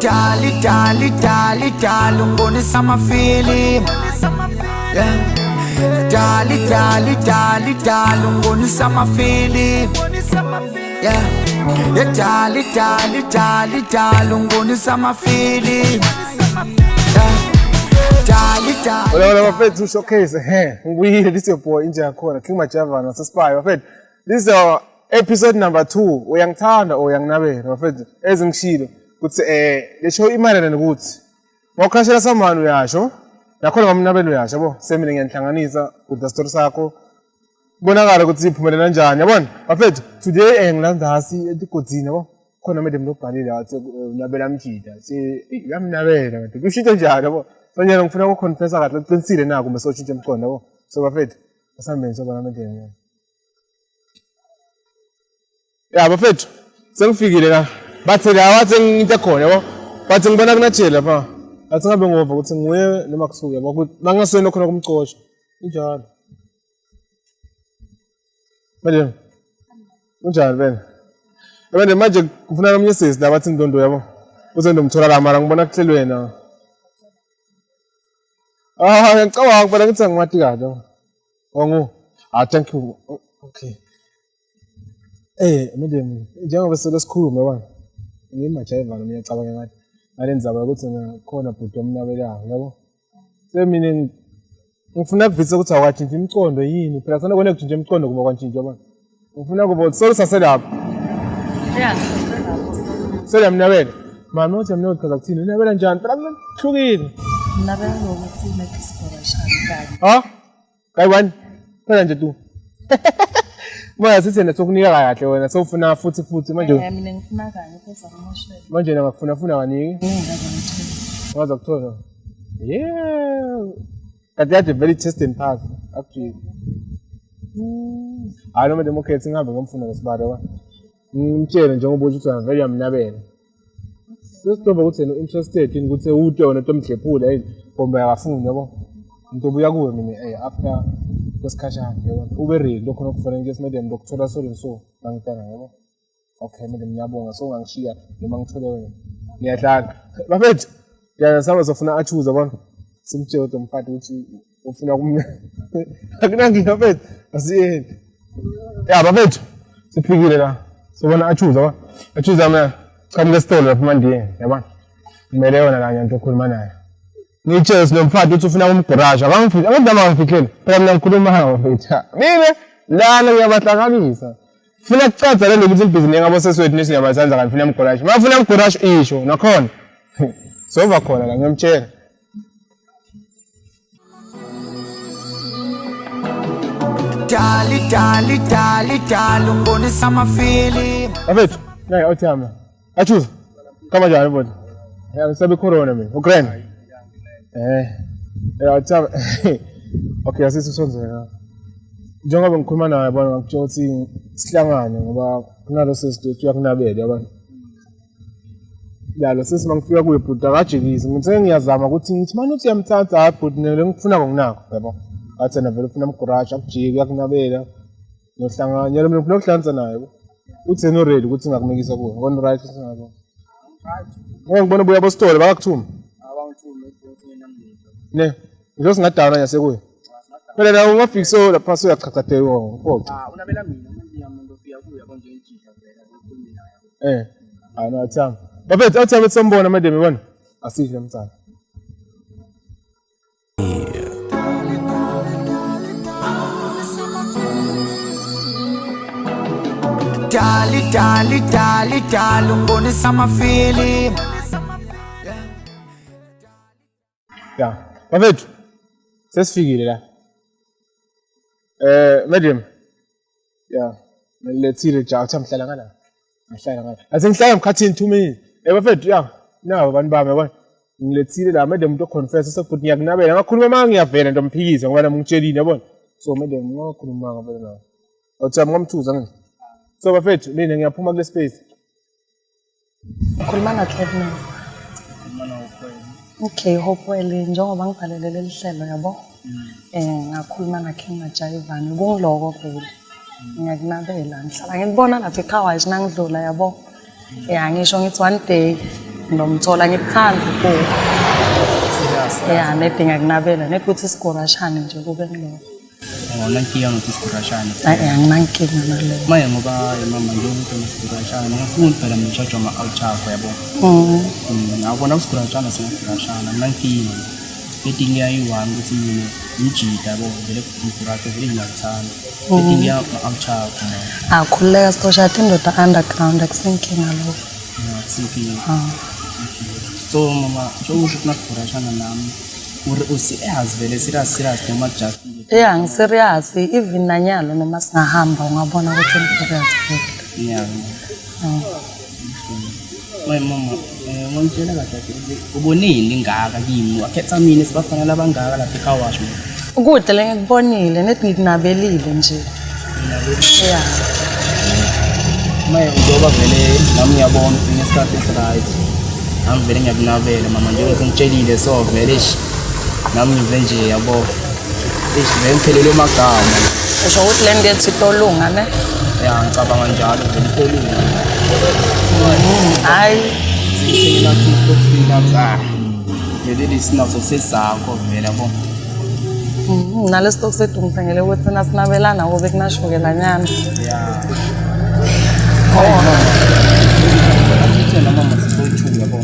Dali ungibonisa ama-feeling. Dali ungibonisa ama-feeling. Dali ungibonisa ama-feeling. Hola, bafethu, showcase. Ngibuyile, this is your boy Uyangithanda, King Majava na Spy. Bafethu, this is our episode number 2. Uyangithanda Uyanginabela. Bafethu, ezingishilo ukuthi le show imayelana nokuthi ngokukhashela samani uyasho, nakhona ngomnabelo uyasho yabo. Semina ngiyanhlanganisa with the story sakho. Bonakala ukuthi iphumelela kanjani, yabona? Bafethu, today ngilanda etigodini yabo. Khona madam lobhalile wathi unabela mjida. Uyamnabela manje. Kushito njalo yabo. Manje ngifuna ukuconfessa kahle uqinisile na kumbe sotshintsha emqondo yabo. So bafethu, asambe ngizoba namadeni. Ya bafethu, sengifikile la. Bathi la wathi into khona yabo. Bathi ngibona kunajela pha. Bathi ngabe ngova ukuthi nguye noma kusuka yabo ukuthi mangaswena khona kumcosha. Injalo. Madam. Unjani wena? Manje manje kufuna nomnye sisi la bathi Ndondo yabo. Uze ndomthola la mara ngibona kuhlelwe wena. Ngicabanga phela ngithi angimati kahle. Ongu. Thank you. Okay. Madam, njengoba sesikhuluma yabona. Ngimajayivana mina ngicabanga ngathi ngalenza ukuthi ngakhona bhuti omnabelayo yabo. Semina ngifuna ukuvisa ukuthi awathinta imicondo yini. Phela sana kone kuthinta imicondo kuba kwantshintshwa yabona. Ngifuna kuba solo saselapha. Yeah, saselapha. Seliyamnabela. Mama uthi amnabela kaza kuthini? Unabela njani? Phela kuhlukile. Nabela ngokuthi nekisporashani. Kayiwani? Phela nje tu. Manje sithi sokunika kahle wena sowufuna futhi manje. Mina ngifuna kanye phela ngomoshela. Manje ngakufuna kaningi. Ngaza kuthola. Yeah. Kade very test and pass actually. Hayi noma democracy ngabe ngomfuna lesibalo yaba. Ngimtshele njengoba uthi very amnabela. Sesitoba ukuthi interested in ukuthi uthi wona tomhlephula yini bomba yakafuni yabo. Into buya kuwe mina after kwesikhashana yabo. Ube ready lokho nokufanele nje madam dokuthola so bangitana yabo. Okay madam ngiyabonga so ngangishiya noma ngithole wena. Ngiyadlala. Bafethu, ngiyazama uzofuna achoose yabona. Simtshela ukuthi umfati ukuthi ufuna kumna. Akunangi bafethu, asiyeni. Ya bafethu, sifikile la. Sobona achoose yabona. Achoose ama kambe stole lapha mandiye yabona. Kumele yona kanye into okhuluma naye. Ngitshela sinomfati uthi ufuna umgarage. Abangifiki, abadama bangifikile. Phela mina ngikhuluma ngawo mfethu. Mine lana ngiyabahlanganisa. Funa ukucaca le ukuthi ibhizinisi ngabo seswethu nisiyabazanza kanti funa umgarage. Mafuna umgarage isho nakhona. Sova khona la ngiyamtshela. Dali ungibonisa ama-feeling. Bafethu, nayi awuthama. Achoose. Kama njani bodi? Ngisabe corona mina. Ukraine. Awuthama. Okay, asisonzela. Njengoba ngikhuluma naye yabona ngitshela ukuthi sihlangane ngoba kunalo sesitudio uyakunabela yabona. Lalo sesi mangifika kuye bhuti akajikisi. Ngithe ngiyazama ukuthi ngithi manje uthi uyamthatha hayi bhuti ngifuna ngokunakho yabona. Athi na vele ufuna umgarage akujike uyakunabela. Nohlangana yena mina ngifuna ukuhlanza naye. Uthi no ready ukuthi ngakunikisa kuwe. Ngone right singabo. Ngibona buya bostole bakakuthuma. Abangithuma ukuthi namini. Ne, nje singadana nyase kuye. Phela la ungafixo lapha so uyachachathelwa ngopho. Unabela mina ngiyamuntu ofika kuye konje injija vela ukukhuluma naye. No athamba. Bafethu awuthamba sombona madam yabona. Asisho mtsana. Dali ungibonisa ama-feeling. Ya, bafethu. Sesifikile la. Madam. Ya, ngilethile ja uthi amhlala ngala. Ngihlala ngala. Asengihlala emkhathini 2 minutes. Bafethu ya, nawo abantu bami yabona. Ngilethile la madam into confess sokuthi ngiyakunabela. Ngakhuluma manje ngiyavela ntomphikisa ngoba nami ngitshelile yabona. So madam ngakhuluma ngabe nawo. Awuthi ngamthuza ngi. So bafethu mina ngiyaphuma kule space. Ukhuluma ngaKevin. Okay, hopefully njengoba ngibhalele leli hlelo yabo. Ngakhuluma ngaKing Majayivana kungiloko vele. Ngiyakunabela ngihlala ngibona lapha ekhaya nangidlula yabo. Ngisho ngithi one day nomthola ngikuthanda ku. Serious. Yeah, nedinga kunabela nekuthi isikorashane nje kube ngilo. Nankiya ngokuthi sikurashane. Anginankinga nalo. Maye ngoba mama nje umuntu osikurashane ngifuna phela mshajwa ama-outchako yabo. Ngabona usikurashane sikurashane nankiya. Etingi yayi-1 ukuthi mina ngijida yabo vele umkurate vele ngiyakuthanda. Etingi ya-outchako. Khululeka sitosha indoda underground akusinkinga lokho. Sinkinga. So mama njengoba uthi nakurashana nami usiyazi vele serious noma just yeah ngiserious even nanyalo noma singahamba ungabona ukuthi ngiserious vele. yeah my mama ngitshela kahle ubonile ngaka kimi wakhetha mina sibafanele abangaka lapha eKawash ukude lengikubonile nethi ngikunabelile nje yeah my ngoba vele nami ngiyabona ngesikhathi esiright nami vele ngiyakunabela mama njengoba ngitshelile so vele nami ngive nje yabo vele ngiphelele amagama usho ukuthi le nto yethi tolunga ne ya ngicabanga njalo vele tolunga hayi singela ukufika vele lisinaso sesakho vele yabo nalesitoko sethu ngithengele ukuthi nasinabelana kube kunashukela nyana yeah oh mama sizoyithuka yabo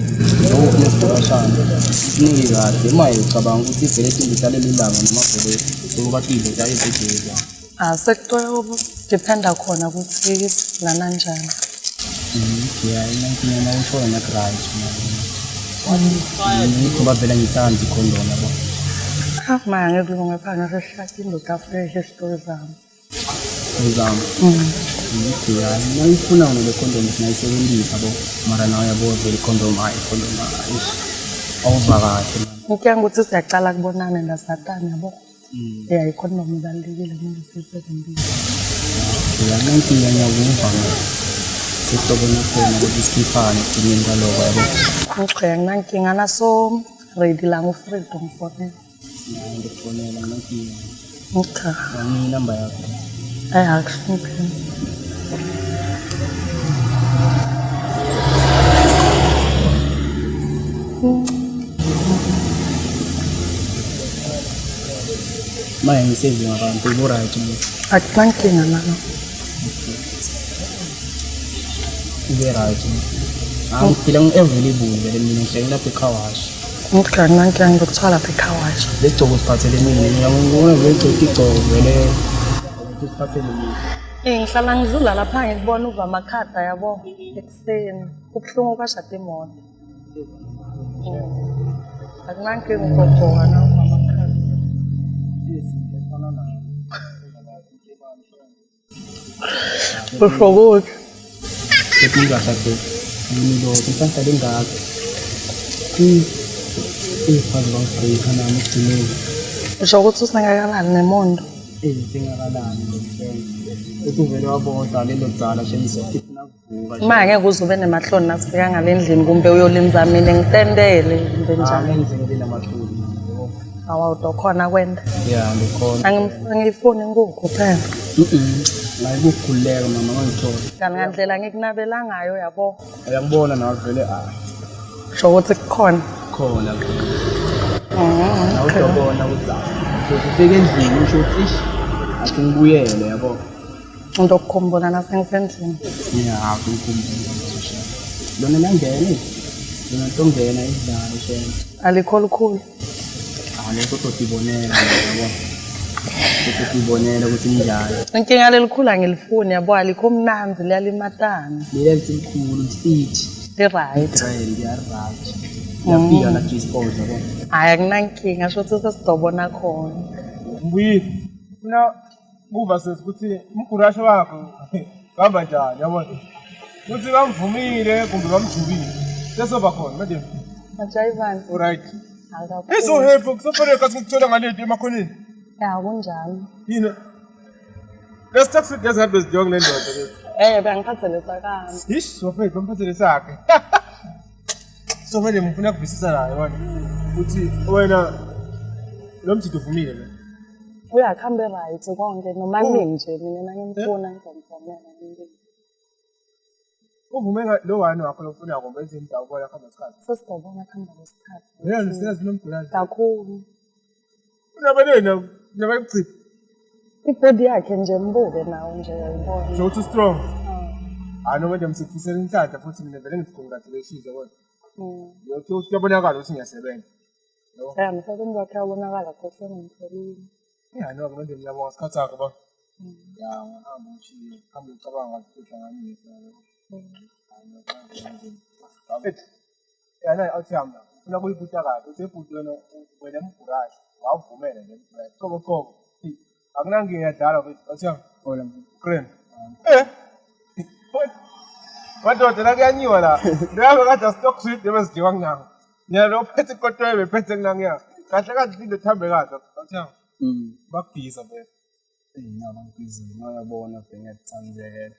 lokho nesikurashana siningi kahle maye ucabanga ukuthi vele singithalela ilanga noma vele sokubathize ayizegeza sekutoyo dependa khona ukuthi isilana kanjani yeah nankinga nawuthola na-right ngoba vele ngithanda ikhondom yabo maya ngekulunge phanga sehlaki indoda fresh esitolo zami uzama yeah nayifuna ngale condom sinayisebenzisa yabo mara nawe yabo vele condom awuvakahle ngikuya ukuthi siyaqala kubonana ndasatana yabo yeah ikhondom ibalulekile ngisisebenzisa yeah nankinga ngiyakuvama sesitobona khona ukuthi sikhifane kudinini kwaloko yabo nginankinga naso ready la ngu-freedom forever ngifonela nankinga cha inamba yakho akuhluphi maye ngisevinga abantu ibo-right akunankinga nalo ube-right ngiphila ngi-available vele mina ngihleke lapha eKawash ngikanankinga ngikuthiwa lapha eKawash legcobo siphathele mina ngiyangibona vele gcoke igcobo vele ukuthi siphathele mina ngihlala ngizula lapha ngikubona uva amakhada yabo ekuseni kubuhlungu kwashada imoto akunankinga ukugcoka nawo amakhada usho ukuthi ngingashade nginiloto ngisahlale engaka iy'phazi bangibhreyikha nami ekugcineni usho ukuthi usengakalali nemondo sengakalani uthi uvele wabodwa lelo dzala shenisokuthi nakuvuka ma ngeke uze ube nemahloni nasifika ngale ndlini kumbe uyolimza mina ngitendele kumbe njani ngenzekele namahloni awawudo khona kwenda ya ngikhona angifuni inkukhu phela naye kukhululeka mama ngangithola kanti ngandlela ngikunabela ngayo yabo uyangibona nawe vele usho ukuthi kukhona khona nawudobona ukuthi ufike endlini usho ukuthi ish athi ngibuyele yabo into okukhumbula nasengisendlini ya lona nangene lona tongena idlala shena alikho likhulu lekho totibonela yabo totibonela ukuthi njani inkinga lelikhulu angilifuni yabo alikho mnanzi liyalimatana lelikhulu fit li-right ngiyaright ngiyafika la G-sport yabo hayi akunankinga sho ukuthi sesidobona khona Mbuyile. Funa kuva sesikuthi umkurasho wakho ngihamba njani yabona. Uthi bamvumile kumbe bamjubile. Sesoba khona manje. ajayivani Alright. akakhulu Eso hefo kusafanele kasi ngikuthola ngalethi emakhoneni. ya kunjalo Yini? Let's talk to just help us jog le ndoda. bengiphathele sakami Ish, sofethu umphathele sakhe. So manje ngifuna kuvisisa naye yabona. Uthi wena lo mthetho uvumile la. uyakhambe right konke noma nini nje mina nangimfuna ngizomfonela Uvume lo wani wakho lofuna ukwenza indawo kwala khamba isikhathi. Sesidobona khamba lesikhathi. Yena siyazi nomgulazi. Kakhulu. Unabelena nabayichiphi. Ibody yakhe nje mbuke nawo nje uyayibona. So uthi strong. Noma nje msikufisela inhlanhla futhi mina vele ngicongratulations yabona. Yokho usiyabonakala ukuthi ngiyasebenza. Ya msebenzi wakhe abonakala kahle ngimtholile. Noma manje ngiyabonga isikhathi sakho ba. Ya ngihamba ngishiye hamba ngicabanga ukuhlanganisa. Yana awuthamba ufuna kuyibuta kahle usebhuti wena emgurashi wavumela nje emgurashi qobo akunangi ngiyadala mfethu awuthamba hola krem madoda la kuyanyiwa la ndiyaba kade stock sweet ebezidiwa kunyango nyalo ophethe ikotwe bephethe kunangiya kahle kahle into thambe kahle awuthamba bakubhiza vele Noma ngibhizi ngiyabona bengiyatsandzekela.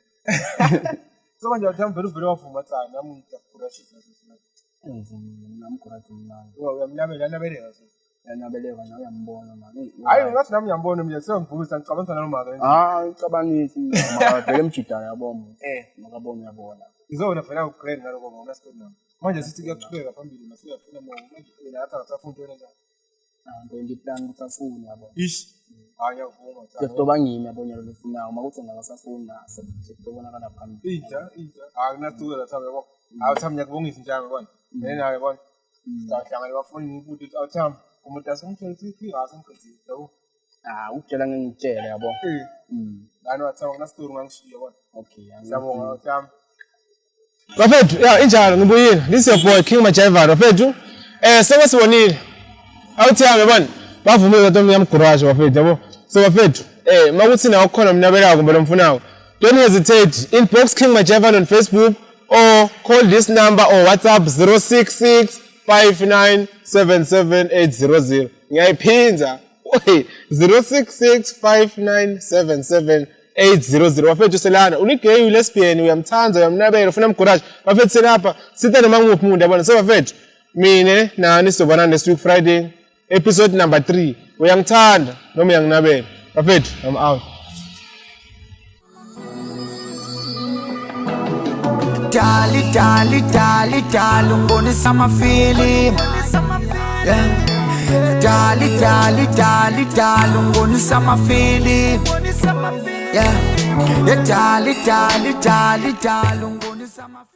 So manje awuthamba vele uvele wavuma tsana nami ngiyakugurashisa Namgurathi manje. Uyamnabela anabeleka so. Yanabeleka nawe uyambona manje. Hayi ngathi nami ngiyambona mina sengivumisa ngicabanga noma ke. Ucabanisi vele emjida yabona. Makabona uyabona. Ngizona vela ugrade ngaloko ngona stadium. Manje sithi kuyaqhubeka phambili masiyafuna manje athi akasafunda wena njani. Nto ngiplan ukusafuna yabona. Ish. Hayi ngiyavuma. Sekutoba ngimi yabona lo lefunayo makuthi ngakasafuna sekutobonakala phambili. Inja. Akunasituka thabe yabo. Awuthamba ngiyakubongisa njalo yabona. Nawe yabona. Sahlangana bafuni ukuthi awuthamba umuntu asemthethisi asemqedile yabo. Ukutshela ngingitshela yabo. Ngani wathamba kunasitory ngangishiya yabona. Okay, Siyabonga awuthamba. Bafethu, injalo ngibuyile. This is your boy King Majaiva, bafethu. Sebesibonile. Awuthamba yabona. Bavume ukuthi ngiyamgurasha bafethu yabo. So bafethu, makuthi nawo khona mnabelako kumbe lomfunako. Don't hesitate. Inbox King Majaiva on Facebook or call this number or WhatsApp 06659778000. Ngiyayiphinza. 06659778000. Bafethu selana uligay lesbian uyamthanza uyamnabela ufuna mgurasha. Bafethu selapha sithe noma nguphi umuntu yabona. So bafethu mine nani sobana next week Friday episode number 3. Uyangithanda noma uyanginabela. Bafethu I'm out. Dali ungibonisa amafilimu Dali ungibonisa amafilimu Dali ungibonisa amafilimu